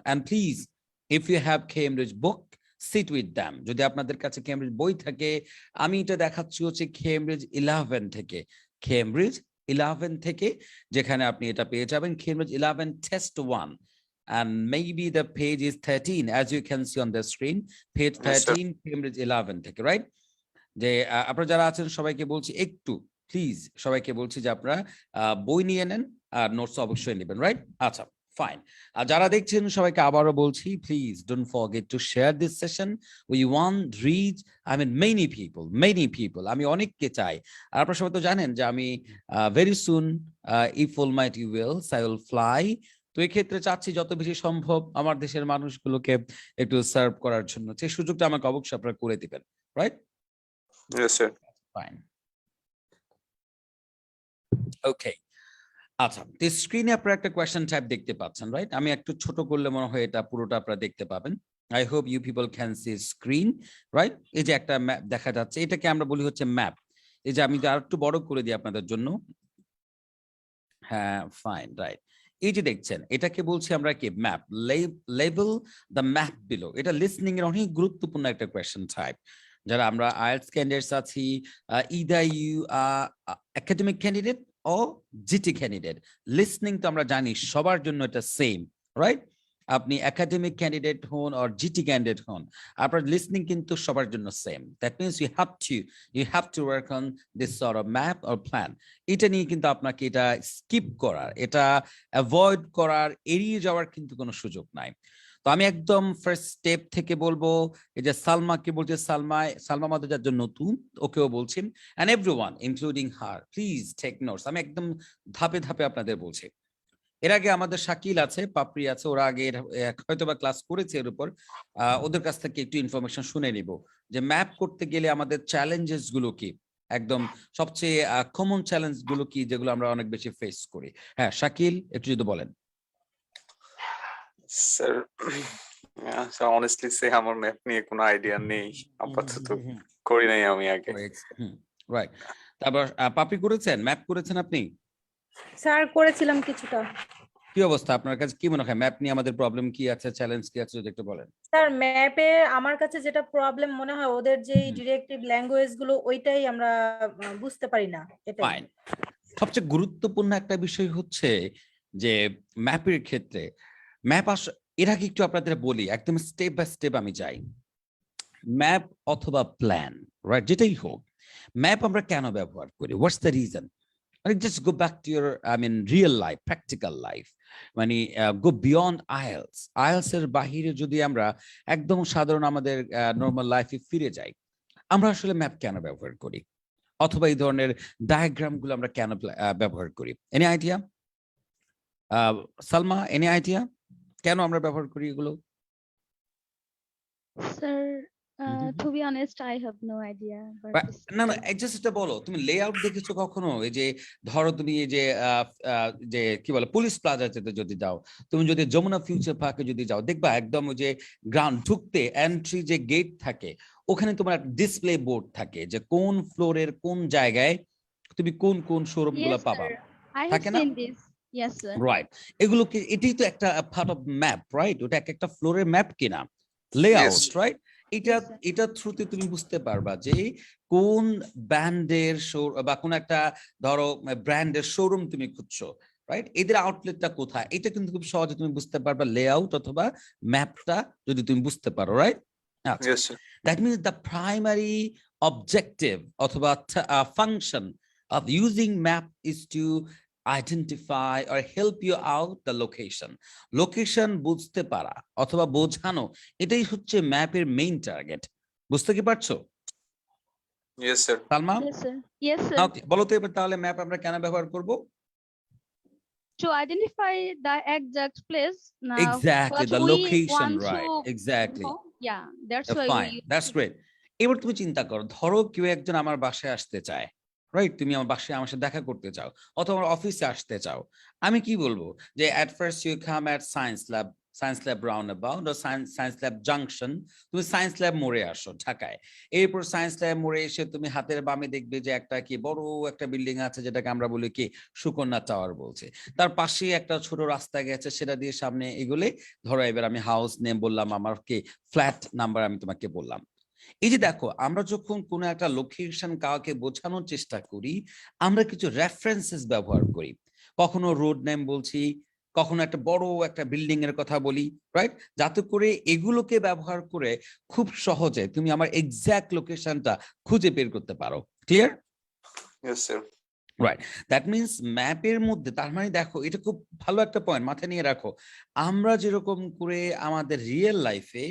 and please, if you have Cambridge book, sit with them. যদি আপনাদের কাছে Cambridge বই থাকে, আমি এটা দেখাচ্ছি হচ্ছে Cambridge 11 থেকে, Cambridge 11 থেকে, যেখানে আপনি এটা পেয়ে যাবেন Cambridge 11 test 1, and maybe the page is 13 as you can see on the screen, page 13 Cambridge 11 থেকে, right? যে আপনারা যারা আছেন সবাইকে বলছি একটু প্লিজ সবাইকে বলছি যে আপনারা বই নিয়ে নেন আর নোটস অবশ্যই নেবেন, রাইট? আচ্ছা, ফাইন। আর যারা দেখছেন সবাইকে আবারও বলছি, please don't forget to share this session. We want reach many people, আমি অনেককে চাই। আর আপনারা সবাই তো জানেন যে আমি very soon, if almighty wills, I will fly. তো এই ক্ষেত্রে চাচ্ছি যত বেশি সম্ভব আমার দেশের মানুষগুলোকে একটু সার্ভ করার জন্য, সেই সুযোগটা আমাকে অবশ্যই আপনারা করে দিবেন, right? Yes, sir. Fine. Okay. আচ্ছা, তো স্ক্রিনে আপনারা একটা কোয়েশ্চেন টাইপ দেখতে পাচ্ছেন, রাইট? আমি একটু ছোট করলে মনে হয় এটা পুরোটা আপনারা দেখতে পাবেন। I hope you people can see screen, right? এই যে একটা ম্যাপ দেখা যাচ্ছে, এটাকে আমরা বলি হচ্ছে ম্যাপ। এই যে আমি আর একটু বড় করে দিই আপনাদের জন্য। হ্যাঁ, ফাইন, রাইট। এই যে দেখছেন, এটাকে বলছি আমরা কি map. Label the map below. এটা লিসনিং এর অনেক গুরুত্বপূর্ণ একটা কোয়েশ্চেন টাইপ। যারা আমরা আইএলটিএস ক্যান্ডিডেটস আছি, ইদার ইউ একাডেমিক ক্যান্ডিডেট ও জিটি ক্যান্ডিডেট, লিসনিং তো আমরা জানি সবার জন্য এটা সেম, রাইট? আপনি একাডেমিক ক্যান্ডিডেট হন আর জিটি ক্যান্ডিডেট হন, আপনার লিসনিং কিন্তু সবার জন্য same. That means you have to work on this sort of map or plan. এটা নিয়ে কিন্তু আপনাকে এটা স্কিপ করার, এটা অ্যাভয়েড করার, এড়িয়ে যাওয়ার কিন্তু কোনো সুযোগ নাই। তো আমি একদম ফার্স্ট স্টেপ থেকে বলবো, এই যে সালমাকে বলছে, সালমা আমাদের যার জন্য নতুন, ওকেও বলছি, and everyone including her, please take notes. আমি একদম ধাপে ধাপে আপনাদের বলছি। এর আগে আমাদের শাকিল আছে, পাপড়ি আছে, ওরা আগে হয়তো বা ক্লাস করেছে এর উপর, ওদের কাছ থেকে একটু ইনফরমেশন শুনে নিব যে ম্যাপ করতে গেলে আমাদের চ্যালেঞ্জেস গুলো কি, একদম সবচেয়ে কমন চ্যালেঞ্জ গুলো কি, যেগুলো আমরা অনেক বেশি ফেস করি। হ্যাঁ শাকিল, একটু যদি বলেন। স্যার, অনেস্টলি সে আমার ম্যাপ নিয়ে কোনো আইডিয়া নেই আপাতত, করি নাই আমি আগে। রাইট। তারপর পাপড়ি করেছেন, ম্যাপ করেছেন আপনি? স্যার করেছিলাম কিছুটা। কি অবস্থা আপনার কাছে, কি মনে হয় ম্যাপ নিয়ে আমাদের প্রবলেম কি আছে, চ্যালেঞ্জ কি আছে, যদি একটু বলেন। স্যার ম্যাপে আমার কাছে যেটা প্রবলেম মনে হয়, ওদের যে ডিরেক্টিভ ল্যাঙ্গুয়েজ গুলো ওইটাই আমরা বুঝতে পারি না। এটাই ফাইন। সবচেয়ে গুরুত্বপূর্ণ একটা বিষয় হচ্ছে যে ম্যাপের ক্ষেত্রে, ম্যাপ এর আগে একটু আপনাদের বলি, একদম স্টেপ বাই স্টেপ আমি যাই। ম্যাপ অথবা প্ল্যান, রাইট, যেটাই হোক, ম্যাপ আমরা কেন ব্যবহার করি, হোয়াটস দ্য রিজন? মানে just go back to your real life, practical life, মানে গো বিয়ন্ড আইএলটিএস এর বাহিরে যদি আমরা একদম সাধারণ আমাদের নর্মাল লাইফে ফিরে যাই, আমরা আসলে ম্যাপ কেন ব্যবহার করি, অথবা এই ধরনের ডায়াগ্রাম গুলো আমরা কেন ব্যবহার করি? Any idea? Salma, any idea কেন আমরা ব্যবহার করি এগুলো? Sir, to be honest, I have no idea. না না, জাস্ট এটা বলো, তুমি লেআউট দেখেছো কখনো? এই যে ধরো তুমি এই যে যে কি বলে পুলিশ প্লাজাতে যদি যাও, তুমি যদি যমুনা ফিউচার পার্কে যদি যাও, দেখবা একদম ওই যে গ্রাউন্ড ঢুকতে এন্ট্রি যে গেট থাকে, ওখানে তোমার একটা ডিসপ্লে বোর্ড থাকে যে কোন ফ্লোরের কোন জায়গায় তুমি কোন কোন শোরুম গুলো পাবা, থাকে না? Yes, sir. রাইট। এগুলো কি, এটাই তো একটা পার্ট অফ ম্যাপ, রাইট? ওটা একটা ফ্লোরের ম্যাপ কিনা, লেআউট, রাইট? এটা থ্রুতে তুমি বুঝতে পারবা যে কোন ব্র্যান্ডের বা কোন একটা ধরো ব্র্যান্ডের শোরুম তুমি খুঁজছো, রাইট? এদের আউটলেটটা কোথায়, এটা কিন্তু খুব সহজে তুমি বুঝতে পারবা লেআউট অথবা ম্যাপটা যদি তুমি বুঝতে পারো, রাইট? আচ্ছা, that means the primary objective অথবা function of using map is to identify or help you out the location বুঝতে পারা অথবা বোঝানো, এটাই হচ্ছে ম্যাপের মেইন টার্গেট। বুঝতে কি পারছো? Yes sir. Salma? Yes, sir. Yes, sir. ওকে, বলো তো এবার তাহলে ম্যাপ আমরা কেন ব্যবহার করব? To identify the exact place. Now, Exactly, the location, right? To Exactly. know. Yeah, that's why Fine, that's great. এবার তুমি চিন্তা করো, ধরো কেউ একজন আমার বাসায় আসতে চায়, রাইট? তুমি আমার বাসায় আমার সাথে দেখা করতে চাও অথবা আমার অফিসে আসতে চাও, আমি কি বলবো যে at first you come at science lab science lab round about ও সায়েন্স ল্যাব জাংশন, তুমি সায়েন্স ল্যাব মোড়ে আসো ঢাকায়। এরপর সায়েন্স ল্যাব মোড়ে এসে তুমি হাতের বামে দেখবে যে একটা কি বড় একটা বিল্ডিং আছে, যেটাকে আমরা বলি কি সুকন্যা টাওয়ার বলছে। তার পাশে একটা ছোট রাস্তা গেছে, সেটা দিয়ে সামনে এগুলে ধরো, এবার আমি হাউস নেম বললাম, আমার কি ফ্ল্যাট নাম্বার আমি তোমাকে বললাম। এই যে দেখো, আমরা যখন কোনো একটা লোকেশন কাউকে বোঝানোর চেষ্টা করি, আমরা কিছু রেফারেন্সেস ব্যবহার করি। কখনো রোড নেম বলছি, কখনো একটা বড় একটা বিল্ডিং এর কথা বলি, রাইট? যাতে করে এগুলোকে ব্যবহার করে খুব সহজে তুমি আমার এক্সাক্ট লোকেশনটা খুঁজে বের করতে পারো। Clear? Yes, sir. Right, that means ম্যাপের মধ্যে, তার মানে দেখো এটা খুব ভালো একটা পয়েন্ট মাথায় নিয়ে রাখো। আমরা যেরকম করে আমাদের রিয়েল লাইফে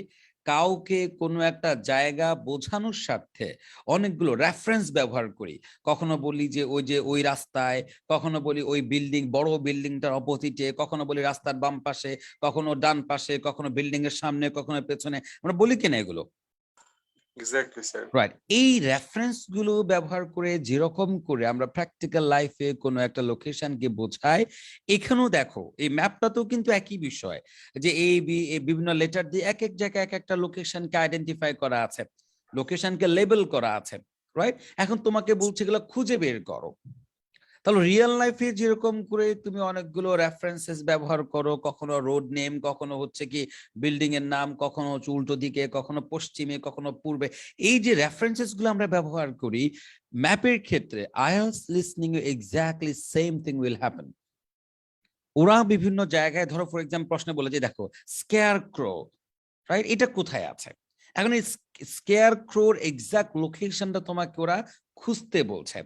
কাউকে কোনো একটা জায়গা বোঝানোর স্বার্থে অনেকগুলো রেফারেন্স ব্যবহার করি, কখনো বলি যে ওই রাস্তায়, কখনো বলি ওই বিল্ডিং, বড় বিল্ডিংটার অপোজিটে, কখনো বলি রাস্তার বাম পাশে, কখনো ডান পাশে, কখনো বিল্ডিং এর সামনে, কখনো পেছনে, আমরা বলি কিনা এগুলো? Exactly, sir. রাইট, এই রেফারেন্স গুলো ব্যবহার করে যেরকম করে আমরা প্র্যাকটিক্যাল লাইফে কোনো একটা লোকেশনকে বোঝাই, এখানেও দেখো এই ম্যাপটাতেও কিন্তু একই বিষয়, যে এই বিভিন্ন লেটার দিয়ে এক এক জায়গায় এক একটা লোকেশনকে আইডেন্টিফাই করা আছে, লোকেশনকে লেবেল করা আছে, রাইট? এখন তোমাকে বলছে এগুলো খুঁজে বের করো। তাহলে রিয়েল লাইফে যেরকম করে তুমি অনেকগুলো রেফারেন্সেস ব্যবহার করো, কখনো রোড নেম, কখনো হচ্ছে কি বিল্ডিং এর নাম, কখনো উল্টো দিকে, কখনো পশ্চিমে, কখনো পূর্বে, এই যে রেফারেন্সেস গুলো আমরা ব্যবহার করি ম্যাপের ক্ষেত্রে, IELTS listening exactly same thing will happen. ওরা বিভিন্ন জায়গায়, ধরো ফর এক্সাম্পল প্রশ্নে বলে যে দেখো স্কেয়ার ক্রো, রাইট, এটা কোথায় আছে? এখন এই স্কেয়ার ক্রোর এক্সাক্ট লোকেশনটা তোমাকে ওরা খুঁজতে বলছে।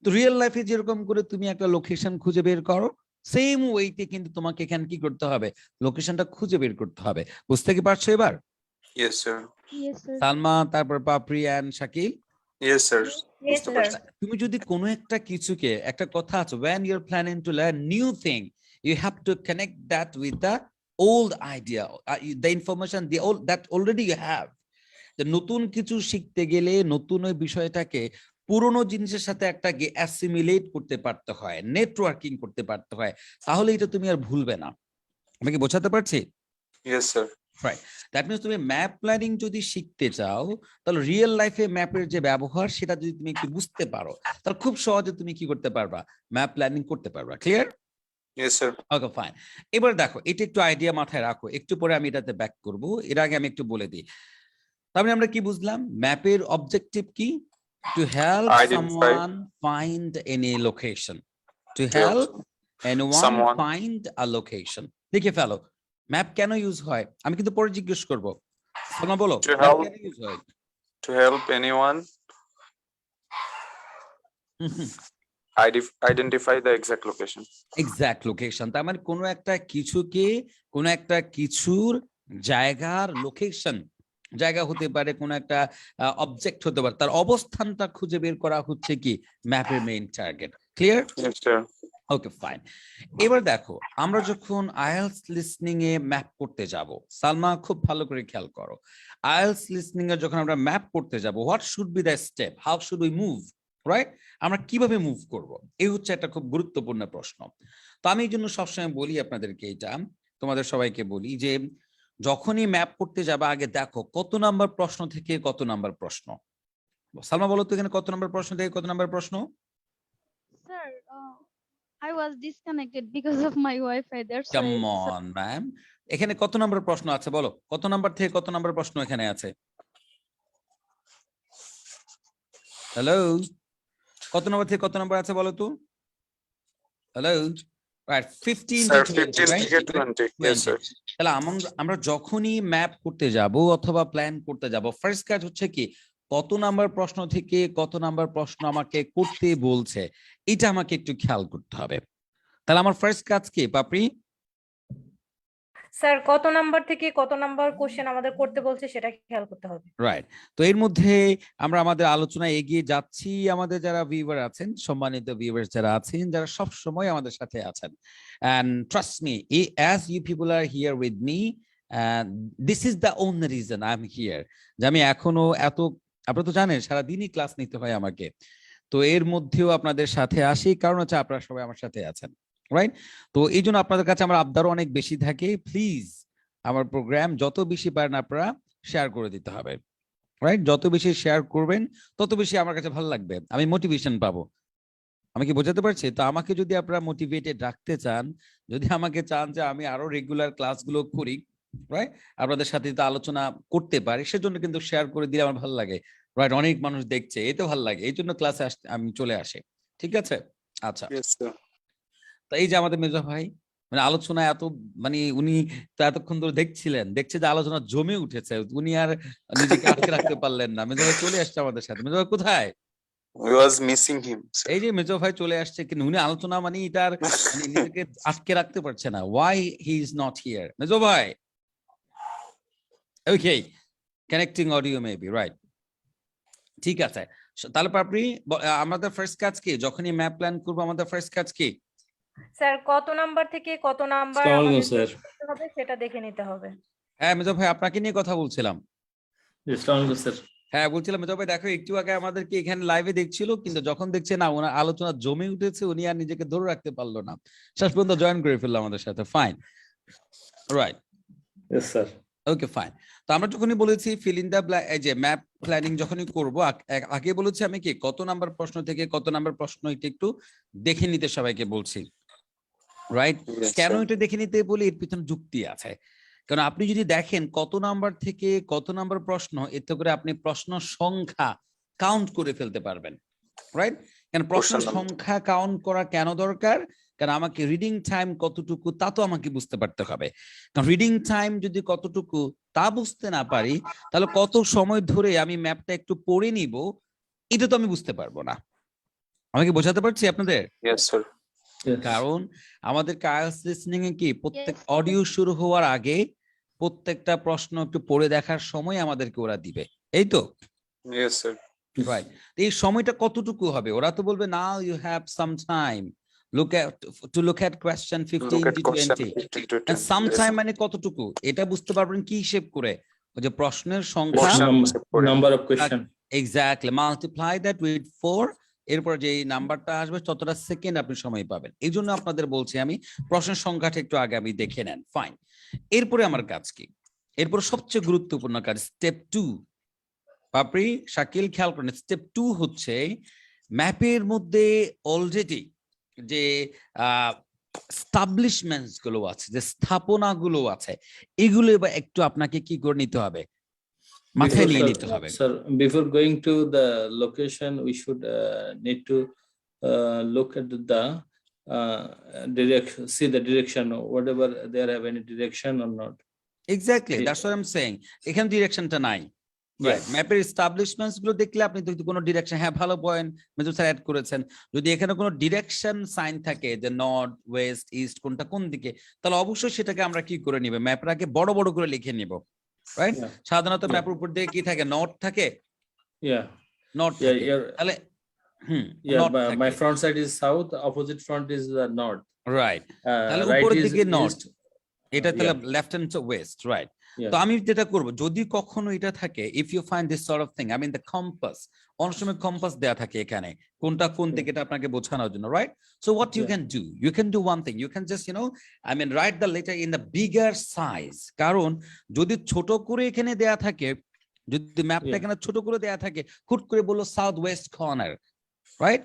তো রিয়েল লাইফে যেরকম করে তুমি একটা লোকেশন খুঁজে বের করো, সেম ওয়েতে কিন্তু তোমাকে এখানে কি করতে হবে, লোকেশনটা খুঁজে বের করতে হবে। বুঝতে কি পারছো এবার? Yes, sir. Yes, sir. Salma, তারপর Papri and Shakil. Yes, sir. Yes, বুঝতে sir. পারছি। তুমি যদি কোনো একটা কিছুকে, একটা কথা আছে, when you're planning to learn new thing, you have to connect that with the old idea, the information, that already you have. যে নতুন কিছু শিখতে গেলে নতুন ওই বিষয়টাকে পুরোনো জিনিসের সাথে একটা অ্যাসিমিলেট করতে পারতে হয়, নেটওয়ার্কিং করতে পারতে হয়, তাহলে এটা তুমি আর ভুলবে না। আমি কি বোঝাতে পারছি? Yes, sir. Right, that means তুমি ম্যাপ প্ল্যানিং যদি শিখতে চাও, তাহলে রিয়েল লাইফে ম্যাপের যে ব্যবহার সেটা যদি তুমি একটু বুঝতে পারো, তাহলে খুব সহজে তুমি কি করতে পারবা, ম্যাপ প্ল্যানিং করতে পারবা। ক্লিয়ার? Yes, sir. ওকে, ফাইন। এবার দেখো, এটা একটু আইডিয়া মাথায় রাখো, একটু পরে আমি এটাতে ব্যাক করব, এর আগে আমি একটু বলে দিই। তাহলে আমরা কি বুঝলাম, ম্যাপের অবজেক্টিভ কি? To help Identify. Someone find any location, to To help help anyone someone. Find a location. দেখে ফেলো ম্যাপ কেন ইউজ হয়, আমি কিন্তু পরে জিজ্ঞেস করবো। তোমরা বলো To ম্যাপ help. কেন ইউজ হয়? To help anyone identify the exact location. Exact location, তার মানে কোনো একটা কিছুকে, কোনো একটা কিছুর জায়গার লোকেশন, জায়গা হতে পারে, কোনো একটা অবজেক্ট হতে পারে, তার অবস্থানটা খুঁজে বের করা হচ্ছে কি ম্যাপের main target. Clear? Yes, sir. ওকে, ফাইন। এবার দেখো, আমরা যখন আইএলটিএস লিসনিং এ ম্যাপ করতে যাব, সালমা খুব ভালো করে খেয়াল করো, আইএলটিএস লিসনিং এ যখন আমরা ম্যাপ করতে যাব, what should be the step, how should we move, right? আমরা কিভাবে মুভ করব, এই হচ্ছে একটা খুব গুরুত্বপূর্ণ প্রশ্ন। তো আমি এই জন্য সবসময় বলি আপনাদেরকে, এটা তোমাদের সবাইকে বলি যে যখনই ম্যাপ করতে যাবে আগে দেখো কত নাম্বার প্রশ্ন থেকে কত নাম্বার প্রশ্ন। সালমা বলো তো, এখানে কত নাম্বার প্রশ্ন থেকে কত নাম্বার প্রশ্ন? Sir, I was disconnected because of my Wi-Fi. That's come why. On ma'am, এখানে কত নাম্বার প্রশ্ন আছে বলো, কত নাম্বার থেকে কত নাম্বার প্রশ্ন এখানে আছে? হ্যালো, কত নাম্বার থেকে কত নাম্বার আছে বলো তো? Hello, right, 15 Sir, to 15 right? থেকে 20. Yes, sir. তাহলে আমরা যখনই ম্যাপ করতে যাব অথবা প্ল্যান করতে যাব, ফার্স্ট কাজ হচ্ছে কি, কত নাম্বার প্রশ্ন থেকে কত নাম্বার প্রশ্ন আমাকে করতে বলছে, এটা আমাকে একটু খেয়াল করতে হবে। তাহলে আমার ফার্স্ট কাজ কি পাপড়ি? স্যার কত নাম্বার থেকে কত নাম্বার কোশ্চেন আমাদের করতে বলছে সেটা খেয়াল করতে হবে। রাইট, তো এর মধ্যে আমরা আমাদের আলোচনায় এগিয়ে যাচ্ছি। আমাদের যারা ভিউয়ার আছেন, সম্মানিত ভিউয়ার্স যারা আছেন, যারা সব সময় আমাদের সাথে আছেন, and trust me, as you people are here with me, this is the only reason I'm here, যে আমি এখনো এত, আপনারা তো জানেন সারাদিনই ক্লাস নিতে হয় আমাকে, তো এর মধ্যেও আপনাদের সাথে আসি কারণ হচ্ছে আপনারা সবাই আমার সাথে আছেন, রাইট? তো এই জন্য আপনাদের কাছে আমার আবদারও অনেক বেশি থাকে, প্লিজ আমার প্রোগ্রাম যত বেশি পারেন আপনারা শেয়ার করে দিতে হবে, রাইট? যত বেশি শেয়ার করবেন তত বেশি আমার কাছে ভালো লাগবে, আমি মোটিভেশন পাবো। আমি কি বোঝাতে পারছি? তো আমাকে যদি আপনারা মোটিভেটেড রাখতে চান, যদি আমাকে চান যে আমি আরো রেগুলার ক্লাসগুলো করি, রাইট, আপনাদের সাথে তো আলোচনা করতে পারি, সেজন্য কিন্তু শেয়ার করে দিলে আমার ভালো লাগে, রাইট? অনেক মানুষ দেখছে, এতে ভালো লাগে, এই জন্য ক্লাসে আমি চলে আসি। ঠিক আছে, আচ্ছা। Yes, sir. তো এই যে আমাদের মেজো ভাই, মানে আলোচনা এত, মানে উনি তো এতক্ষণ ধরে দেখছে যে আলোচনা জমে উঠেছে, উনি আর নিজেকে আটকে রাখতে পারলেন না। মেজো ভাই চলে আসছে আমাদের সাথে। মেজো ভাই কোথায়? We was missing him, sir. এই যে মেজো ভাই চলে আসছে, কিন্তু উনি আলোচনা মানে এটার মানে নিজেকে আটকে রাখতে পারছে না। Why he is not here? মেজো ভাই, ওকে, কানেক্টিং অডিও মেবি, রাইট? ঠিক আছে, তাহলে আপনি আমাদের ফার্স্ট কাজ কি? যখনই ম্যাপ প্ল্যান করবো আমাদের ফার্স্ট কাজ কি? স্যার কত নাম্বার থেকে কত নাম্বার আসসালামু আলাইকুম, আমাদের স্যার। করতে হবে সেটা দেখে নিতে হবে। হ্যাঁ মেজো ভাই, আপনাকে নিয়ে কথা বলছিলাম। আসসালামু আলাইকুম, স্যার। হ্যাঁ বলছিলাম মেজো ভাই, দেখো একটু আগে আমাদেরকে এখানে লাইভে দেখছিল, কিন্তু যখন দেখছে না ওনার আলোচনা জমে উঠেছে, উনি আর নিজেকে ধরে রাখতে পারলো না, শেষ পর্যন্ত জয়েন করে ফেললো আমাদের সাথে। Fine, right, yes sir. Okay fine. তো আমরা যখনই বলেছি ফিল ইন দ্য ব্ল্যাঙ্ক, এই যে ম্যাপ প্ল্যানিং যখনই করবো, আগে বলেছি আমি কি কত নাম্বার প্রশ্ন থেকে কত নাম্বার প্রশ্ন, এটা একটু দেখে নিতে সবাইকে বলছি, রাইট? Yes, কেন sir. এটা দেখে নিতে বলি, এর পিছনে যুক্তি আছে। কারণ আপনি যদি দেখেন কত নাম্বার থেকে কত নাম্বার প্রশ্ন, এতে করে আপনি প্রশ্ন সংখ্যা কাউন্ট করে ফেলতে পারবেন, রাইট? কারণ প্রশ্ন Question number. সংখ্যা কাউন্ট করা কেন দরকার? কারণ আমাকে রিডিং টাইম কতটুকু তা তো আমাকে বুঝতে পারতে হবে। কারণ রিডিং টাইম যদি কতটুকু তা বুঝতে না পারি, তাহলে কত সময় ধরে আমি ম্যাপটা একটু পড়ে নিব, এটা তো আমি বুঝতে পারবো না। আমি কি বোঝাতে পারছি আপনাদের? Yes, sir. কারণ আমাদের আইএলটিএস লিসনিং এ কি প্রত্যেক Yes. অডিও শুরু হওয়ার আগে প্রত্যেকটা প্রশ্ন একটু পড়ে দেখার সময় আমাদেরকে ওরা দিবে, এই তো, Yes, sir. রাইট? এই সময়টা কতটুকু হবে? ওরা তো বলবে now you have some time look at question 15 Look at to question 20, 15 to and 20. Some Yes, time sir. মানে কতটুকু এটা বুঝতে পারবেন কি হিসেব করে? ওই যে প্রশ্নের সংখ্যা, Portion. Number of question. Exactly, multiply that with 4, এরপর যে নাম্বারটা আসবে ততটা সেকেন্ড আপনি সময় পাবেন। এই জন্য আপনাদের বলছি আমি প্রশ্নের সংখ্যাটা একটু আগে আমি দেখে নেন, ফাইন। এরপরে আমার কাজ কি? এরপর সবচেয়ে গুরুত্বপূর্ণ কাজ স্টেপ 2। পাপড়ি, শাকিল, খেয়াল করেন, স্টেপ 2 হচ্ছে ম্যাপের মধ্যে অলরেডি যে এস্টাবলিশমেন্টস গুলো আছে, যে স্থাপনা গুলো আছে, এগুলো এবার একটু আপনাকে কি করে নিতে হবে, মাথায় নিয়ে নিতে হবে। Sir, before going to the location, we should need to look at the direction, see the direction, whatever there have any direction or not. Exactly, Yeah. That's what I am saying. এখানে ডিরেকশনটা নাই, right? ম্যাপের establishments গুলো দেখলে আপনি যদি কোনো direction, হ্যাঁ ভালো পয়েন্ট মেজর স্যার অ্যাড করেছেন, যদি এখানে কোনো ডিরেকশন সাইন থাকে যে নর্থ, ওয়েস্ট, ইস্ট কোনটা কোন দিকে, তাহলে অবশ্যই সেটাকে আমরা কি করে নিব, ম্যাপের আগে বড় বড় করে লিখে নিব, রাইট? Yeah. সাধারণত Yeah. ম্যাপের উপর দিয়ে কি থাকে, নর্থ থাকে, Yeah, নর্থ yeah, থাকে, yeah. তাহলে Yeah, নর্থ my থাকে, front side is south, opposite front is the north. Right? তাহলে Right উপরের is দিকে নর্থ, east. এটা তাহলে Yeah. Left hand west, right? Yeah. তো আমি যেটা করব, যদি কখনো এটা থাকে, if you find this sort of thing, I mean the compass, অনেক সময় কম্পাস দেয়া থাকে এখানে, কোনটা কোন দিকে এটা আপনাকে বোঝানোর জন্য, right? So what you Yeah. Can do one thing, you can just I mean write the letter in the bigger size. কারণ যদি ছোট করে এখানে দেয়া থাকে, যদি ম্যাপটা Yeah. এখানে ছোট করে দেয়া থাকে, হুট করে বললো south West corner, right?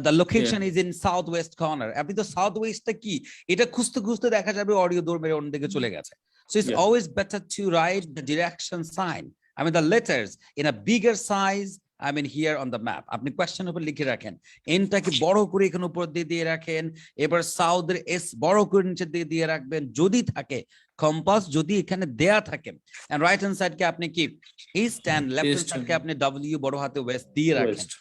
The location is in south West corner, আপনি তো সাউথ ওয়েস্টটা কি এটা খুঁজতে খুঁজতে দেখা যাবে অডিও দৌড় মেরে অন্যদিকে চলে গেছে। So it's Yeah. always better to write the direction sign, I mean the letters in a bigger size, I mean here on the map. আপনি কোয়েশ্চেন উপর লিখে রাখেন, এনটাকে বড় করে এখানে উপর দিয়ে রাখেন, এবার সাউথের এস বড় করে নিচে দিয়ে রাখবেন যদি থাকে কম্পাস, যদি এখানে দেয়া থাকে, এন্ড রাইট হ্যান্ড সাইড কে আপনি কি east, and left hand East. Side কে আপনি ডব্লিউ বড় হাতে ওয়েস্ট দিয়ে রাখেন। West.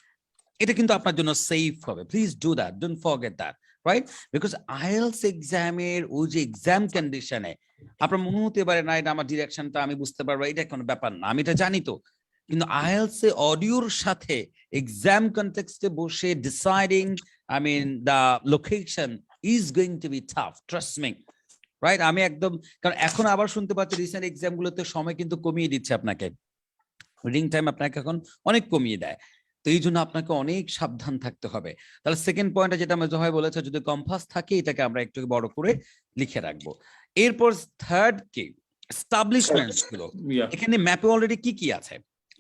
এটা কিন্তু আপনার জন্য সেফ হবে। Please do that, don't forget that, right? Because IELTS এক্সামের ওই যে এক্সাম কন্ডিশনে আপনার মনে হতে পারে না এটা আমার ডিরেকশনটা আমি বুঝতে পারবো, এটা কোনো ব্যাপার না, আমি এটা জানি তো, কিন্তু আইএলটিএস এ অডিওর সাথে এক্সাম কনটেক্সটে বসে deciding, I mean the location is going to be tough, trust me, right? আমি একদম, কারণ এখন আবার শুনতে পাচ্ছি রিসেন্ট এক্সাম গুলোতে সময় কিন্তু কমিয়ে দিচ্ছে আপনাকে, রিডিং টাইম আপনাকে এখন অনেক কমিয়ে দেয়। তো এই জন্য আপনাকে অনেক সাবধান থাকতে হবে। তাহলে সেকেন্ড পয়েন্টে যেটা মেজর ভাই বলেছে, যদি কম্পাস থাকে এটাকে আমরা একটু বড় করে লিখে রাখবো। এরপর থার্ড কি, এস্টাবলিশমেন্টস গুলো Yeah, এখানে ম্যাপে অলরেডি কি কি আছে?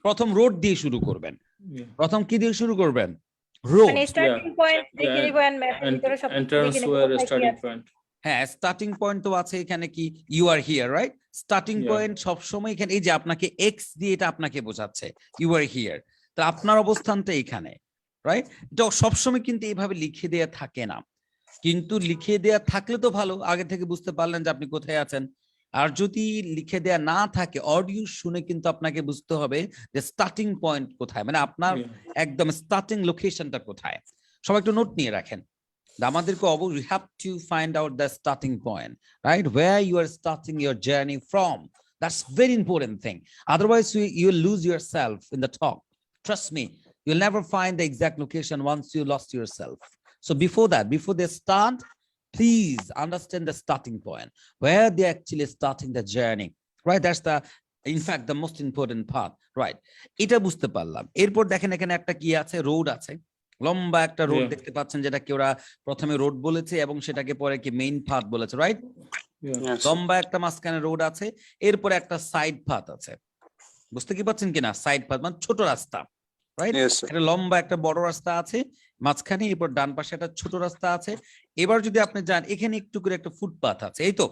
প্রথম রোড দিয়ে শুরু করবেন। yeah. প্রথম কি দিয়ে শুরু করবেন? রোড। মানে স্টার্টিং পয়েন্ট দেখে Yeah, নিব এন্ড ম্যাপের ভিতরে সব Entrance দেখে নিব where কোথায় কি starting আছে। point. হ্যাঁ, স্টার্টিং পয়েন্ট তো আছে এখানে কি you are here, right? Starting Yeah. Point সবসময় এখানে এই যে আপনাকে এক্স দিয়ে এটা আপনাকে বোঝাচ্ছে ইউ আর হিয়ার, তো আপনার অবস্থানটা এখানে, রাইট? এটা সবসময় কিন্তু এইভাবে লিখে দেয়া থাকে না, কিন্তু লিখে দেয়া থাকলে তো ভালো, আগে থেকে বুঝতে পারলেন যে আপনি কোথায় আছেন। আর যদি লিখে দেয়া না থাকে, অডিও শুনে কিন্তু আপনাকে বুঝতে হবে যে স্টার্টিং পয়েন্ট কোথায়, মানে আপনার Yeah. একদম স্টার্টিং লোকেশনটা কোথায়। সবাই একটু নোট নিয়ে রাখেন। আমাদেরকে we have to find out the starting point, right? Where you are starting your journey from. That's very important thing. Otherwise, you'll lose yourself in the talk. Trust me, you'll never find the exact location once you lost yourself. So before that, before they start, please understand the starting point, where they're actually starting the journey, right? That's the, in fact, the most important part, right? এটা বুঝতে পারলাম। এরপর দেখেন এখানে একটা কি আছে, road আছে, লম্বা একটা রোড Yeah. দেখতে পাচ্ছেন, যেটাকে ওরা প্রথমে রোড বলেছে এবং সেটাকে পরে কি মেইন পাথ বলেছে, রাইট? Yeah. Yes, sir. লম্বা একটা মাঝখানে রোড আছে, এরপরে একটা সাইড পাথ আছে। বুঝতে কি পাচ্ছেন কিনা? সাইড পাথ মানে ছোট রাস্তা, রাইট? Yes, sir. একটা লম্বা একটা বড় রাস্তা আছে মাঝখানে, এরপর ডান পাশে একটা ছোট রাস্তা আছে। এবার যদি আপনি যান, এখানে একটু করে একটা ফুটপাথ আছে, এই তো।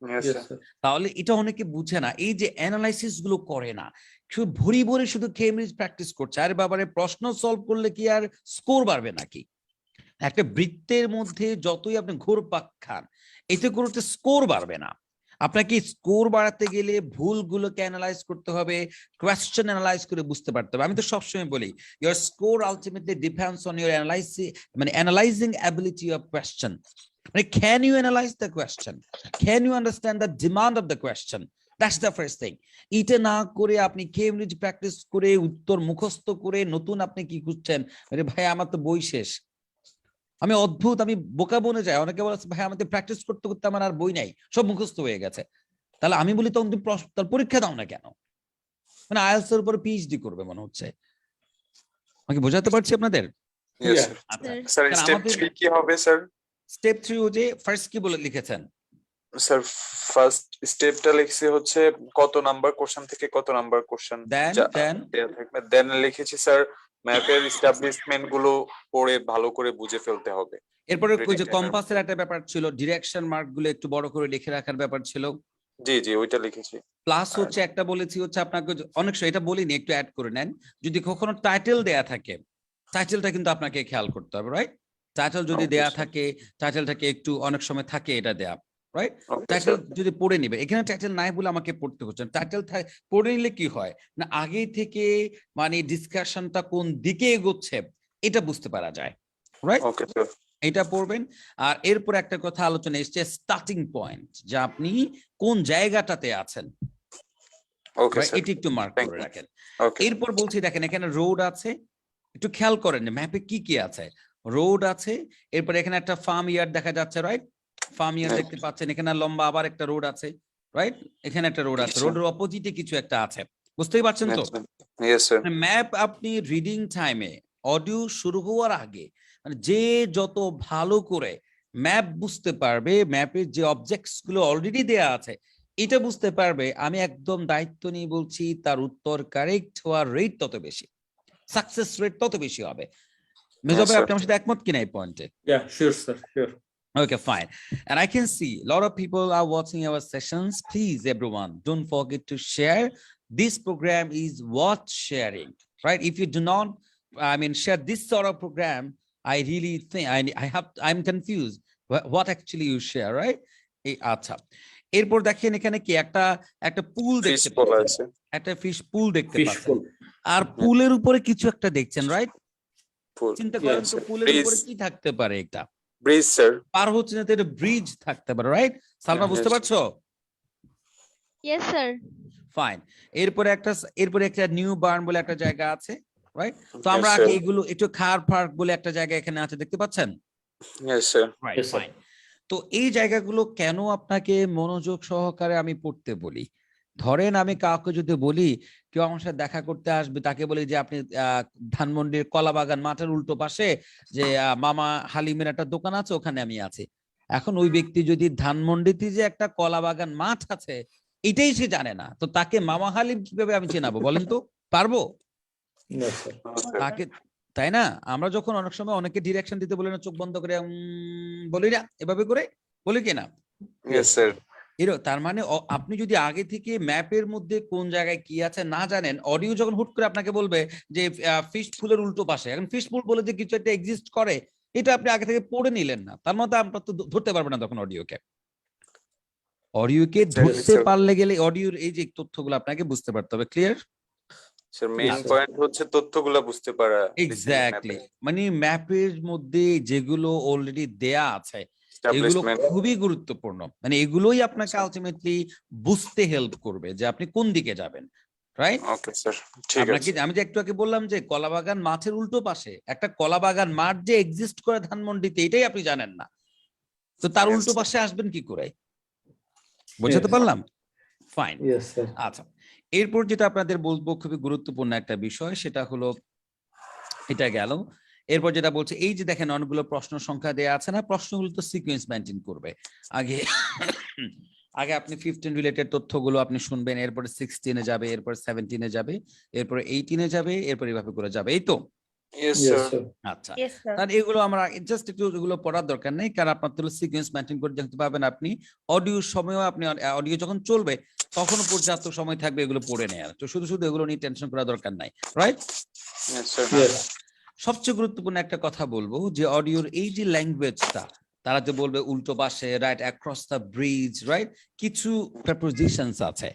Yes, Yes, sir. sir. তাহলে এটা অনেকে বুঝে না, এই যে অ্যানালাইসিস গুলো করে না, শুধু ভরি ভরি শুধু কেমব্রিজ প্র্যাকটিস করছে। আরে বাবারে, প্রশ্ন সলভ করলে কি আর স্কোর বাড়বে নাকি? একটা বৃত্তের মধ্যে যতই আপনি ঘুরপাক খান, এতে করে স্কোর বাড়বে না। আপনাকে স্কোর বাড়াতে গেলে ভুলগুলোকে অ্যানালাইজ করতে হবে, কোয়েশ্চেন অ্যানালাইজ করে বুঝতে পারতে হবে। আমি তো সবসময় বলি, your score ultimately depends on your analysing ability of question. মানে can you analyse the question, can you understand the demand of the question, that's the first thing. এটা না করে আপনি কেমব্রিজ প্র্যাকটিস করে উত্তর মুখস্থ করে নতুন আপনি কি খুঁজছেন? আরে ভাই, আমার তো বই শেষ, আমি অদ্ভুত, আমি বোকা বনে যাই। অনেকে বলেছে ভাই আমাদের প্র্যাকটিস করতে করতে আমার আর বই নাই, সব মুখস্থ হয়ে গেছে। তাহলে আমি বলি তখন তুমি তার পরীক্ষা দাও না কেন? মানে আইএলটিএস এর উপর পিএইচডি করবে মনে হচ্ছে। আমাকে বোঝাতে পারছি আপনাদের? Yes, Yeah. sir. আচ্ছা, Sir, কারণ step আমাদের 3 কি হবে স্যার? স্টেপ 3 ও যে ফার্স্ট কি বলে লিখেছেন? স্যার ফার্স্ট স্টেপটা লিখছি হচ্ছে কত নাম্বার কোশ্চেন থেকে কত নাম্বার কোশ্চেন দেন থাকবে, দেন লিখেছি স্যার ম্যাপের এস্টাবলিশমেন্ট গুলো পড়ে ভালো করে বুঝে ফেলতে হবে। এরপরে ওই যে Predicted কম্পাসের একটা ব্যাপার ছিল, ডিরেকশন মার্ক গুলো একটু বড় করে লিখে রাখার ব্যাপার ছিল। জি জি ওইটা লিখেছি। প্লাস হচ্ছে একটা বলেছি হচ্ছে আপনাকে অনেক সময়, এটা বলিনি, একটু অ্যাড করে নেন, যদি কখনো টাইটেল দেয়া থাকে, টাইটেলটা কিন্তু আপনাকে খেয়াল করতে হবে, রাইট? টাইটেল যদি দেয়া Obviously. থাকে, টাইটেলটাকে একটু অনেক সময় থাকে এটা দেয়া, রাইট? Okay, title sir. যদি পড়ে নিবে, এখানে টাইটেল নাই বলে আমাকে পড়তে হচ্ছে। টাইটেল পড়ে নিলে কি হয় না, আগে থেকে মানে ডিসকাশনটা কোন দিকে এগোচ্ছে এটা বুঝতে পারা যায়, রাইট? Okay, sir. এটা পড়বেন। আর এরপর একটা কথা আলোচনা এসছে, স্টার্টিং পয়েন্ট, যে আপনি কোন জায়গাটাতে আছেন, Okay, right? sir. এটা একটু মার্ক Thank করে you. রাখেন। Okay. এরপর বলছি দেখেন এখানে রোড আছে, একটু খেয়াল করেন ম্যাপে কি কি আছে। রোড আছে, এরপর এখানে একটা ফার্ম ইয়ার্ড দেখা যাচ্ছে, রাইট? Farm yard Right. দেখতে পাচ্ছেন, এখানে লম্বা আবার একটা রোড আছে, রাইট? এখানে একটা রোড আছে, Yes, sir. রোডের অপোজিটে কিছু একটা আছে, বুঝতেই পারছেন তো? Yes, sir. Yes, sir. Map আপনি রিডিং টাইমে, অডিও শুরু হওয়ার আগে, মানে যে যত ভালো করে ম্যাপ বুঝতে পারবে, ম্যাপের যে অবজেক্টস গুলো অলরেডি দেয়া আছে এটা বুঝতে পারবে, আমি একদম দায়িত্ব নিয়ে বলছি, তার উত্তর কারেক্ট হওয়ার রেট তত বেশি, সাকসেস রেট তত বেশি হবে। মেজর ভাই, sir. আপনি আমার সাথে একমত কিনা এই পয়েন্টে? Yeah, sure, sir, sure. Okay, fine. And I can see a lot of people are watching our sessions. Please, everyone, don't forget to share. This program is worth sharing, right? If you do not, share this sort of program, I really think I'm confused. What actually you share, right? আচ্ছা, এরপর দেখেন এখানে কি একটা পুল Fish দেখতে pool পাচ্ছেন, আছে। একটা ফিশ পুল দেখতে Fish পাচ্ছেন, pool. আর পুলের উপরে কিছু একটা দেখছেন, রাইট? Pool. চিন্তা করেন Yes, তো, sir. পুলের উপরে Bridge. কি থাকতে পারে? এটা Bridge, sir. পার হচ্ছে না তো, এটা ব্রিজ থাকতে পারে, রাইট? সালমা, Yeah, বুঝতে yes. পারছো? Yes, sir. ফাইন। এরপরে একটা নিউ বার্ন বলে একটা জায়গা আছে, রাইট? তো Yes, আমরা sir. আগে এগুলো একটু খার পার্ক বলে একটা জায়গা এখানে আছে, দেখতে পাচ্ছেন? Yes, sir. Right, Yes, sir. Fine. তো এই জায়গাগুলো কেন আপনাকে মনোযোগ সহকারে আমি পড়তে বলি? ধরেন আমি কাউকে যদি বলি, কেউ আমার সাথে দেখা করতে আসবে, তাকে বলি যে আপনি ধানমন্ডির কলাবাগান মাঠের উল্টো পাশে যে মামা হালিমের একটা দোকান আছে, ওখানে আমি আছি। এখন ওই ব্যক্তি যদি ধানমন্ডিতে যে একটা কলাবাগান মাঠ আছে এটাই সে জানে না, তো তাকে মামা হালিম কিভাবে আমি চেনাবো বলেন তো? পারবো? No, sir. তাকে, তাই না? আমরা যখন অনেক সময় অনেকে ডিরেকশন দিতে বলি না, চোখ বন্ধ করে বলি না, এভাবে করে বলি কিনা? Yes sir. তার মানে আপনি যদি আগে থেকে ম্যাপের মধ্যে কোন জায়গায় কি আছে না জানেন, অডিও যখন হুট করে আপনাকে বলবে যে ফিশ ফুলের উল্টো পাশে, এখন ফিশ ফুল বলে যে কিছু একটা এক্সিস্ট করে, এটা আপনি আগে থেকে পড়ে নিলেন না, তার মধ্যে আমরা তো ধরতে পারবো না তখন অডিওকে ধরতে পারলে গেলে অডিওর এই যে তথ্যগুলো আপনাকে বুঝতে পারতে হবে। ক্লিয়ার? স্যার মেইন পয়েন্ট হচ্ছে তথ্যগুলো বুঝতে পারা। এক্স্যাক্টলি, মানে ম্যাপের মধ্যে যেগুলো অলরেডি দেয়া আছে এগুলো খুবই গুরুত্বপূর্ণ, মানে এগুলোই আপনাকে আলটিমেটলি বুঝতে হেল্প করবে যে আপনি কোন দিকে যাবেন, রাইট? ওকে স্যার, ঠিক আছে। আমি যে একটু আগে বললাম যে কলাবাগান মাঠের উল্টো পাশে একটা কলাবাগান মাঠ যে এক্সিস্ট করে ধানমন্ডিতে, এটাই আপনি জানেন না, তো তার উল্টো পাশে আসবেন কি করে? বুঝতে পারলাম? ফাইন। Yes, sir. আচ্ছা, এরপর যেটা আপনাদের বলবো খুবই গুরুত্বপূর্ণ একটা বিষয়, সেটা হলো এটা গেল। এরপর যেটা বলছে, এই যে দেখেন অনেকগুলো প্রশ্ন সংখ্যা দেয়া আছে না, প্রশ্নগুলো তো সিকোয়েন্স মেইনটেইন করবে। আগে আগে আপনি 15 রিলেটেড তথ্যগুলো আপনি শুনবেন, এরপরে 16 এ যাবে, এরপর 17 এ যাবে, এরপরে 18 এ যাবে, এরপর এইভাবে করে যাবে, এই তো? Yes Yes, sir. sir. আচ্ছা, Yes, sir. তাহলে এগুলো আমরা জাস্ট একটু এগুলো পড়ার দরকার নেই, কারণ আপনার তো সিকোয়েন্স মেইনটেইন করে দেখতে পাবেন আপনি অডিওর সময়ও, আপনি অডিও যখন চলবে তখনও পর্যাপ্ত সময় থাকবে এগুলো পড়ে নেওয়ার, তো শুধু শুধু এগুলো নিয়ে টেনশন করার দরকার নাই, রাইট? Yes sir. Yes. সবচেয়ে গুরুত্বপূর্ণ একটা কথা বলবো যে অডিওর এই যে ল্যাঙ্গুয়েজটা, তারা যে বলবে উল্টো পাশে, right across the bridge, right, কিছু প্রেপোজিশনস আছে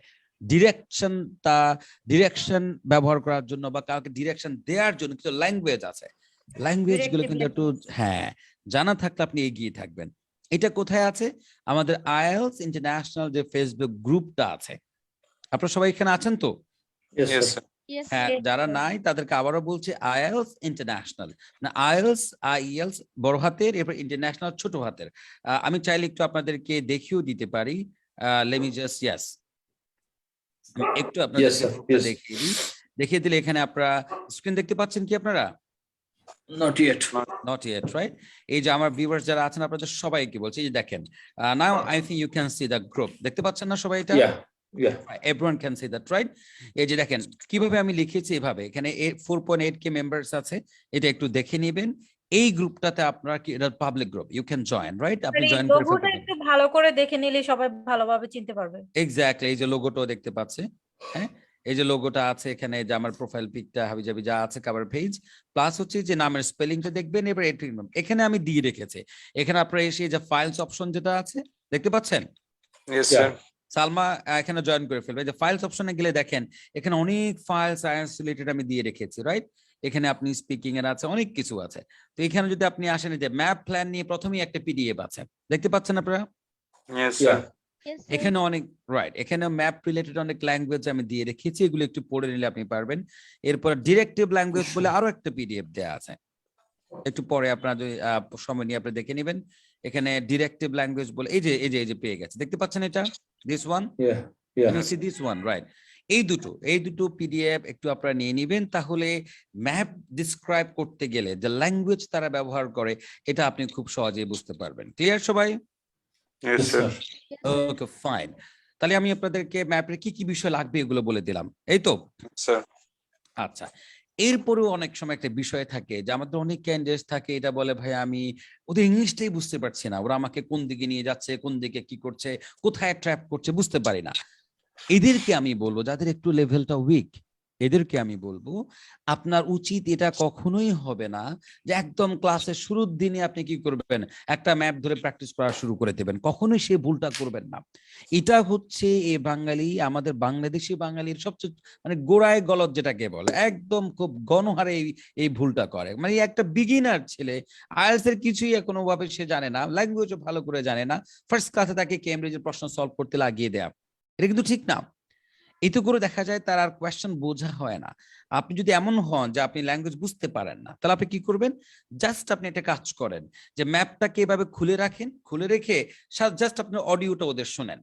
ডিরেকশন ব্যবহার করার জন্য বা কাউকে ডিরেকশন দেওয়ার জন্য কিছু ল্যাঙ্গুয়েজ আছে, ল্যাঙ্গুয়েজ গুলো কিন্তু একটু জানা থাকলে আপনি এগিয়ে থাকবেন। এটা কোথায় আছে? আমাদের আইএলস ইন্টারন্যাশনাল যে ফেসবুক গ্রুপটা আছে, আপনারা সবাই এখানে আছেন তো? Yes, yes sir. Sir. Yes, হ্যাঁ, Yes, যারা sir. নাই তাদেরকে আবারও বলছে আইএলস ইন্টারন্যাশনাল, না আইএলস বড় হাতের, এরপর ইন্টারন্যাশনাল ছোট হাতের। আমি চাইলে একটু আপনাদেরকে দেখিয়েও দিতে পারি, লেট মি জাস্ট একটু আপনাদের Yes, sir. Yes. দেখিয়ে দিলে এখানে আপনারা স্ক্রিন দেখতে পাচ্ছেন কি আপনারা? Not yet. Not yet, right? এই যে আমার ভিউয়ার্স যারা আছেন আপনাদের সবাইকে বলছি, এই যে দেখেন, now I think you can see the group, দেখতে পাচ্ছেন না সবাই এটা? Yeah, yeah. Everyone can see that, right? এই যে দেখেন কিভাবে আমি লিখেছি, এভাবে এখানে 4.8k মেম্বার্স আছে, এটা একটু দেখে নেবেন। এই গ্রুপটাতে আপনারা কি, এটা public group, you can join, right? আপনি এই জয়েন করে লোগোটা ফেলতে একটু ভালো করে দেখে নিলে সবাই ভালোভাবে চিনতে পারবে। এক্স্যাক্টলি, এই যে লোগোটাও দেখতে পাচ্ছে, হ্যাঁ, এই যে লোগোটা আছে এখানে, যে আমার প্রোফাইল পিকটা হাবিজাবি যা আছে, কভার পেজ, প্লাস হচ্ছে যে নামের স্পেলিংটা দেখবেন, এবার এখানে আমি দিয়ে রেখেছি, এখানে আপনারা এসে যে ফাইলস অপশন যেটা আছে দেখতে পাচ্ছেন, ইয়েস Yeah. স্যার। সালমা এখানে জয়েন করে ফেলবে। যে ফাইলস অপশনে গেলে দেখেন এখানে অনেক ফাইল সায়েন্স রিলেটেড আমি দিয়ে রেখেছি, রাইট? এখানে আপনি স্পিকিং এর আছে, অনেক কিছু আছে। তো এখানে যদি আপনি আসেন, যে ম্যাপ প্ল্যান নিয়ে প্রথমেই একটা পিডিএফ আছে, দেখতে পাচ্ছেন আপনারা? Yes sir. Yeah. yes, sir. এখানে অনেক, রাইট, এখানে ম্যাপ রিলেটেড অনেক ল্যাঙ্গুয়েজ আমি দিয়ে রেখেছি, এগুলো একটু পড়ে নিলে আপনি পারবেন। এরপর ডিরেক্টিভ ল্যাঙ্গুয়েজ বলে আরো একটা পিডিএফ দেয়া আছে, একটু পরে আপনারা যদি সময় নিয়ে আপনি দেখে নেবেন। এখানে ডিরেক্টিভ ল্যাঙ্গুয়েজ বলে এই যে পেয়ে গেছে, দেখতে পাচ্ছেন এটা? This one, Yeah, yeah. you see this one, right? এই দুটো পিডিএফ একটু আপনারা নিয়ে নেবেন, তাহলে ম্যাপ ডিসক্রাইব করতে গেলে যে ল্যাঙ্গুয়েজ তারা ব্যবহার করে এটা আপনি খুব সহজেই বুঝতে পারবেন। ক্লিয়ার সবাই? Yes Yes, sir. sir. Yes, sir. ওকে, ফাইন। তাহলে আমি আপনাদেরকে ম্যাপের কি কি বিষয় লাগবে এগুলো বলে দিলাম, এই তো? স্যার। আচ্ছা, এরপরেও অনেক সময় একটা বিষয় থাকে যে আমাদের অনেক ক্যান্ডিডেটস থাকে, এটা বলে ভাই আমি ওদের ইংলিশটাই বুঝতে পারছি না, ওরা আমাকে কোন দিকে নিয়ে যাচ্ছে, কোন দিকে কি করছে, কোথায় ট্র্যাপ করছে, বুঝতে পারি না। এদেরকে আমি বলবো, যাদের একটু লেভেলটা উইক, এদেরকে আমি বলবো আপনার উচিত এটা কখনোই হবে না যে একদম ক্লাসের শুরুর দিনে আপনি কি করবেন, একটা ম্যাপ ধরে প্র্যাকটিস করা শুরু করে দেবেন, কখনোই সেই ভুলটা করবেন না। এটা হচ্ছে আমাদের বাংলাদেশি বাঙালির সবচেয়ে মানে গোড়ায় গলদ যেটাকে বলে, একদম খুব গণহারে এই ভুলটা করে। মানে একটা বিগিনার ছেলে, আইএলটিএস এর কিছুই কোনোভাবে সে জানে না, ল্যাঙ্গুয়েজও ভালো করে জানে না, ফার্স্ট ক্লাসে তাকে কেমব্রিজের প্রশ্ন সলভ করতে লাগিয়ে দেয়া, এটা কিন্তু ঠিক না। এতে করে দেখা যায় তার আর কোয়েশ্চেন বোঝা হয় না। আপনি যদি এমন হন যে আপনি ল্যাঙ্গুয়েজ বুঝতে পারেন না, তাহলে আপনি কি করবেন, জাস্ট আপনি একটা কাজ করেন যে ম্যাপটাকে এভাবে খুলে রাখেন, খুলে রেখে জাস্ট আপনি অডিওটা ওদের শোনেন,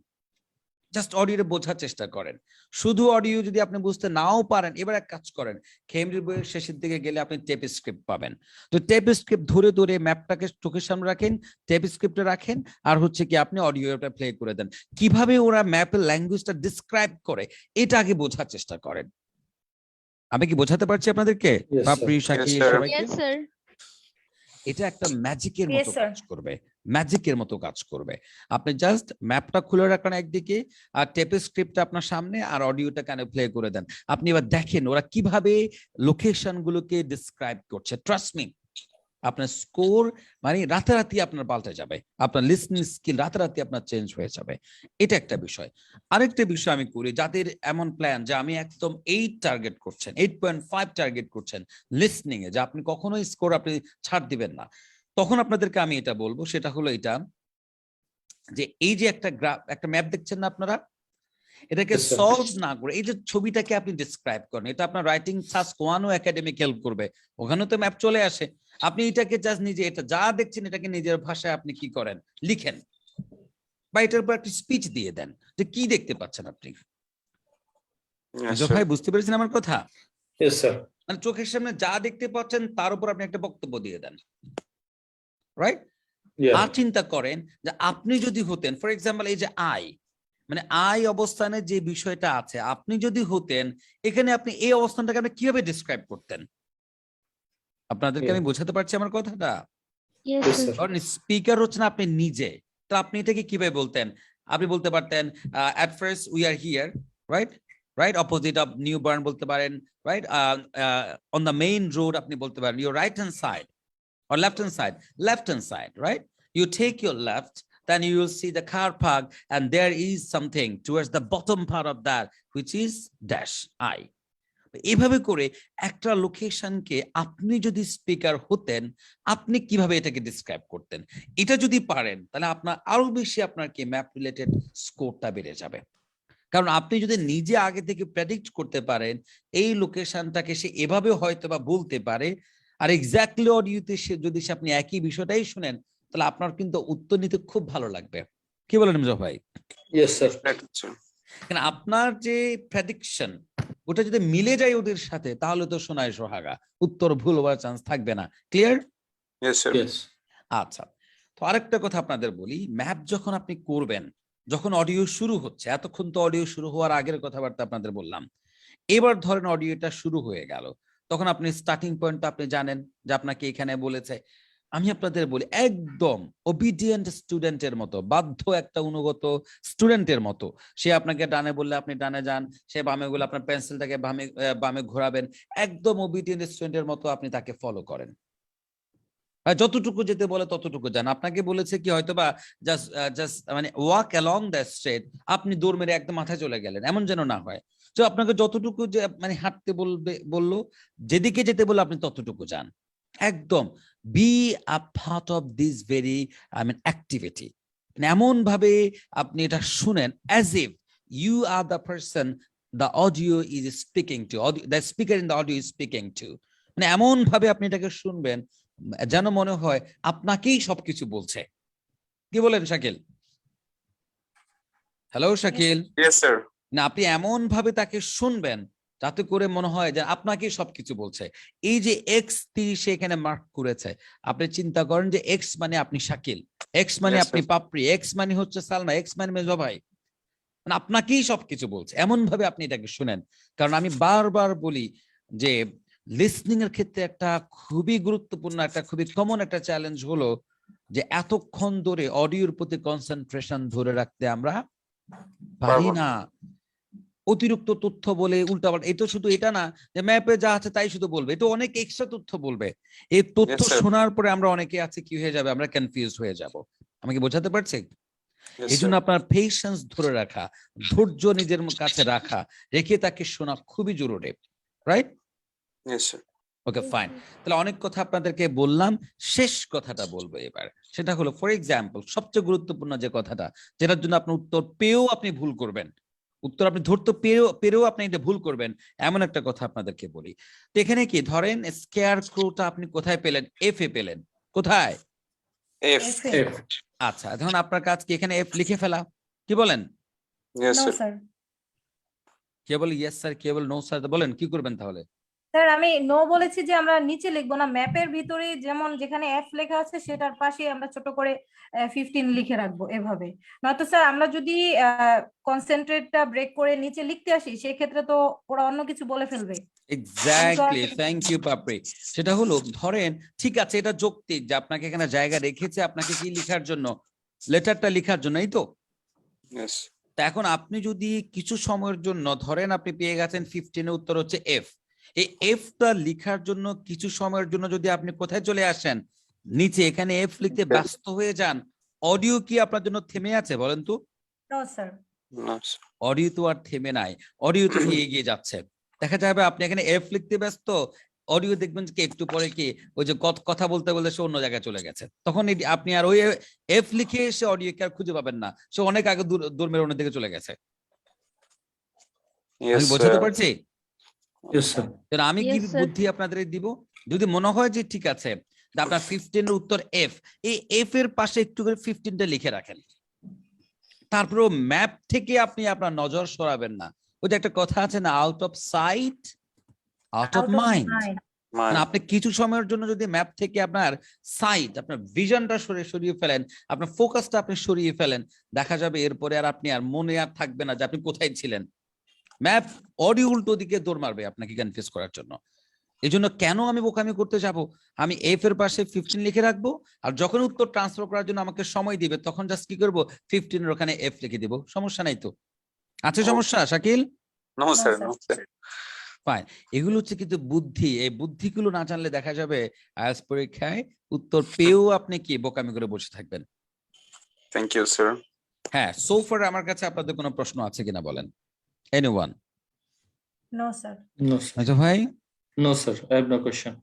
জাস্ট অডিওটা বোঝার চেষ্টা করেন। শুধু অডিও যদি আপনি বুঝতে নাও পারেন, এবার এক কাজ করেন, কেএমডির বইয়ের শেষের দিকে গেলে আপনি টেপ স্ক্রিপ্ট পাবেন। তো টেপ স্ক্রিপ্ট ধরে ধরে ম্যাপটাকে চোখের সামনে রাখেন, টেপ স্ক্রিপ্টে রাখেন, আর হচ্ছে কি আপনি অডিওটা প্লে করে দেন। কিভাবে ওরা ম্যাপের ল্যাঙ্গুয়েজটা ডিসক্রাইব করে এটা আগে বোঝার চেষ্টা করেন। আমি কি বোঝাতে পারছি আপনাদেরকে? Yes, sir. বাপরি, শাকিল, sir. সবাইকে? Yes, sir. এটা একটা ম্যাজিকের Yes, মতো sir. কাজ করবে, ম্যাজিকের মতো কাজ করবে। আপনি জাস্ট ম্যাপটা খুলে রাখেন একদিকে, আর টেপের স্ক্রিপ্ট আপনার সামনে, আর অডিওটা কানে প্লে করে দেন। আপনি এবার দেখেন ওরা কিভাবে লোকেশন গুলোকে ডিসক্রাইব করছে। ট্রাস্ট মি, আপনার স্কোর মানে রাতারাতি আপনার পাল্টে যাবে, আপনার লিসনিং স্কিল রাতারাতি আপনার চেঞ্জ হয়ে যাবে। এটা একটা বিষয়। আরেকটা বিষয় আমি করি, যাদের এমন প্ল্যান যে আমি একদম 8 টার্গেট করছেন, 8.5 টার্গেট করছেন লিসনিং এ, যে আপনি কখনোই স্কোর আপনি ছাড় দিবেন না, তখন আপনাদেরকে আমি এটা বলবো, সেটা হলো এটা যে এই যে একটা গ্রাফ, একটা ম্যাপ দেখছেন না আপনারা, এটাকে Yes, sir. সলভ না করে এই যে ছবিটাকে আপনি ডিসক্রাইব করেন, এটা আপনার রাইটিং টাস্ক 1 ও একাডেমিক হেল্প করবে। ওখানে তো ম্যাপ চলে আসে, আপনি এটাকে জাস্ট নিজে, এটা যা দেখছেন এটাকে নিজের ভাষায় আপনি কি করেন, লিখেন, বা এটার উপর একটা স্পিচ দিয়ে দেন যে কি দেখতে পাচ্ছেন আপনি। Yes, major sir. ভাই বুঝতে পেরেছেন আমার কথা? Yes, sir. মানে চোখের সামনে যা দেখতে পাচ্ছেন তার উপর আপনি একটা বক্তব্য দিয়ে দেন, রাইট? Yeah. আর চিন্তা করেন যে আপনি যদি হতেন, ফর এক্সাম্পল এই যে আই, মানে আই অবস্থানে যে বিষয়টা আছে, আপনি যদি হতেন এখানে, আপনি এই অবস্থানটাকে আপনি কিভাবে ডিসক্রাইব করতেন? আপনাদেরকে আমি বোঝাতে পারছি আমার কথাটা? Yes, Yes, sir. sir. কারণ স্পিকার হচ্ছেন আপনি নিজে, তো আপনি এটাকে কিভাবে বলতেন? আপনি বলতে পারতেন at first we are here, right? Right, opposite of New Bern বলতে পারেন, right? On the main road আপনি বলতে পারেন your right hand side or left hand side, right? You take your left, then you will see the car park, and there is something towards the bottom part of that, which is dash I. এভাবে করে একটা লোকেশনকে আপনি যদি speaker হতেন, আপনি কিভাবে এটাকে describe করতেন? এটা যদি পারেন তাহলে আপনার আরো বেশি আপনার কি ম্যাপ রিলেটেড স্কোরটা বেড়ে যাবে। কারণ আপনি যদি নিজে আগে থেকে প্রেডিক্ট করতে পারেন এই লোকেশনটাকে সে এভাবে হয়তো বা বলতে পারে, আর এক্স্যাক্টলি অডিওতে সে যদি আপনি একই বিষয়টাই শুনেন, তাহলে আপনার কিন্তু উত্তর নিতে খুব ভালো লাগবে। কি বলেন মেজর ভাই? Yes, sir. That's true. কারণ আপনার যে প্রেডিকশন ওটা যদি মিলে যায় ওদের সাথে, তাহলে তো শোনায় সোহাগা, উত্তর ভুল হওয়ার চান্স থাকবে না। ক্লিয়ার? Yes, sir. Yes. আচ্ছা, তো আরেকটা কথা আপনাদের বলি, ম্যাপ যখন আপনি করবেন, যখন অডিও শুরু হচ্ছে, এতক্ষণ তো অডিও শুরু হওয়ার আগের কথাবার্তা আপনাদের বললাম, এবার ধরেন অডিওটা শুরু হয়ে গেল, তখন আপনি স্টার্টিং পয়েন্টটা আপনি জানেন যে আপনাকে এখানে বলেছে। আমি আপনাদের বলি একদম ওবিডিয়েন্ট স্টুডেন্টের মতো, বাধ্য একটা অনুগত স্টুডেন্টের মতো, সে আপনাকে ডানে বললে আপনি ডানে যান, সে বামে বললে আপনার পেন্সিলটাকে বামে ঘোরাবেন, একদম ওবিডিয়েন্ট স্টুডেন্টের মতো আপনি তাকে ফলো করেন। আর যতটুকু যেতে বলে ততটুকু যান। আপনাকে বলেছে কি হয়তো বা জাস্ট মানে ওয়াক অ্যালং দ্য স্ট্রিট, আপনি দৌড় মেরে একদম মাথায় চলে গেলেন, এমন যেন না হয়। তো আপনাকে যতটুকু যে মানে হাঁটতে বললো, যেদিকে যেতে বললো আপনি ততটুকু যান। একদম be a part of this very activity, এমন ভাবে আপনি এটা শুনেন as if you are the person the audio is speaking to, the speaker in the audio is speaking to, মানে এমন ভাবে আপনি এটাকে শুনবেন যেন মনে হয় আপনাকেই সবকিছু বলছে। কি বলেন Shakil? Hello Shakil? Yes, sir. না, আপনি এমন ভাবে তাকে শুনবেন যাতে করে মনে হয় যে আপনাকেই সবকিছু বলছে। এই যে এক্স সে এখানে মার্ক করেছে, আপনি চিন্তা করেন যে এক্স মানে আপনি শাকিল, এক্স মানে Yes, আপনি sir. পাপড়ি, এক্স মানে হচ্ছে সালমা, এক্স মানে মেজো ভাই, মানে আপনাকেই সবকিছু বলছে। এমন ভাবে আপনি এটাকে শুনেন। কারণ আমি বারবার বলি যে লিসনিং এর ক্ষেত্রে একটা খুবই গুরুত্বপূর্ণ, একটা খুবই কমন একটা চ্যালেঞ্জ হলো যে এতক্ষণ ধরে অডিওর প্রতি কনসেন্ট্রেশন ধরে রাখতে আমরা পারি না। অতিরিক্ত তথ্য বলে উল্টাপাল্টা, এটা শুধু এটা না যে ম্যাপে যা আছে তাই শুধু বলবে, এটা অনেক এক্সট্রা তথ্য বলবে। এই তথ্য Yes, sir. শোনার পরে আমরা অনেকে আছে কি হয়ে যাবে, আমরা কনফিউজ হয়ে যাব। আমাকে বোঝাতে পারছি? Yes, এই জন্য sir. আপনার পেশেন্স ধরে রাখা, ধৈর্য নিজের কাছে রাখা, রেখে তাকে শোনা খুবই জরুরি, right? Yes, sir. Okay fine. তাহলে অনেক কথা আপনাদেরকে বললাম, শেষ কথাটা বলবো এবার, সেটা হলো ফর এক্সাম্পল সবচেয়ে গুরুত্বপূর্ণ যে কথাটা, যেটার জন্য আপনি উত্তর পেয়েও আপনি ভুল করবেন, উত্তর আপনি ধরতে পেরেও আপনি এটা ভুল করবেন, এমন একটা কথা আপনাদেরকে বলি। তো এখানে কি ধরেন স্কেয়ার ক্রোটা আপনি কোথায় পেলেন? এফ এ পেলেন। কোথায়? F. F. আচ্ছা, এখন আপনার কাজ কি এখানে এফ লিখে ফেলা? কি বলেন? Yes, no sir. স্যার। কেবল ইয়েস স্যার, কেবল নো স্যার, বলেন কি করবেন তাহলে? স্যার আমি নো বলেছি যে আমরা নিচে লিখবো না, ম্যাপের ভিতরে যেমন যেখানে এফ লেখা আছে সেটার পাশে আমরা ছোট করে 15 লিখে রাখবো এভাবে। নয়তো স্যার আমরা যদি কনসেন্ট্রেটটা ব্রেক করে নিচে লিখতে আসি সেক্ষেত্রে তো ওরা অন্য কিছু বলে ফেলবে। এক্স্যাক্টলি, থ্যাংক ইউ পাপড়ি। সেটা হলো ধরেন ঠিক আছে, এটা যৌক্তিক যে আপনাকে এখানে জায়গা রেখেছে আপনাকে কি লেখার জন্য, লেটারটা লেখার জন্য, এই তো। Yes. তা এখন আপনি যদি কিছু সময়ের জন্য ধরেন আপনি পেয়ে গেছেন 15 এর উত্তর হচ্ছে এফ, এই এফটা লেখার জন্য কিছু সময়ের জন্য যদি আপনি কোথায় চলে আসেন, নিচে এখানে এফ লিখতে ব্যস্ত হয়ে যান, অডিও কি আপনার জন্য থেমে আছে বলেন তো? No sir. No, sir. Audio তো আর থেমে নাই, অডিও তো এগিয়ে যাচ্ছে। দেখা যাবে আপনি এখানে এফ লিখতে ব্যস্ত, অডিও দেখবেন কি একটু পরে কি ওই যে কথা বলতে বলতে সে অন্য জায়গায় চলে গেছে, তখন আপনি আর ওই এফ লিখে এসে অডিও কে আর খুঁজে পাবেন না, সে অনেক আগে দূর মেরে অন্য দিকে চলে গেছে। Yes, আমি বোঝাতে sir. পারছি? Yes, sir. তাহলে আমি কি Yes, sir. বুদ্ধি আপনাদের দিব, যদি মনে হয় যে ঠিক আছে যে আপনার 15 এর উত্তর এফ, এই এফ এর পাশে একটু করে 15টা লিখে রাখেন, তারপরেও ম্যাপ থেকে আপনি আপনার নজর সরাবেন না। ওই যে একটা কথা আছে না, out of sight out of mind. Mine. আপনি কিছু সময়ের জন্য যদি ম্যাপ থেকে আপনার সাইট, আপনার ভিশনটা সরিয়ে ফেলেন, আপনার ফোকাসটা আপনি সরিয়ে ফেলেন, দেখা যাবে এরপরে আর আপনি আর মনে আর থাকবে না যে আপনি কোথায় ছিলেন। ম্যাপ অডিও উল্টো দিকে দৌড় মারবে আপনাকে কনফিউজ করার জন্য। এই জন্য কেন আমি বোকামি করতে যাব, আমি এফ এর পাশে 15 লিখে রাখবো, আর যখন উত্তর ট্রান্সফার করার জন্য আমাকে সময় দিবে তখন জাস্ট কি করবো, 15 এর ওখানে এফ লিখে দিব, সমস্যা নাই তো? আছে সমস্যা Shakil? No, sir. sir. No, sir. এগুলো হচ্ছে কিন্তু বুদ্ধি, এই বুদ্ধিগুলো না জানলে দেখা যাবে আইএলটিএস পরীক্ষায় উত্তর পেয়েও আপনি কি বোকামি করে বসে থাকবেন। Thank you, sir. হ্যাঁ, সো ফার আমার কাছে আপনাদের কোনো প্রশ্ন আছে কিনা বলেন, anyone? No sir. No, sir. আচ্ছা ভাই, No, sir. I have no question.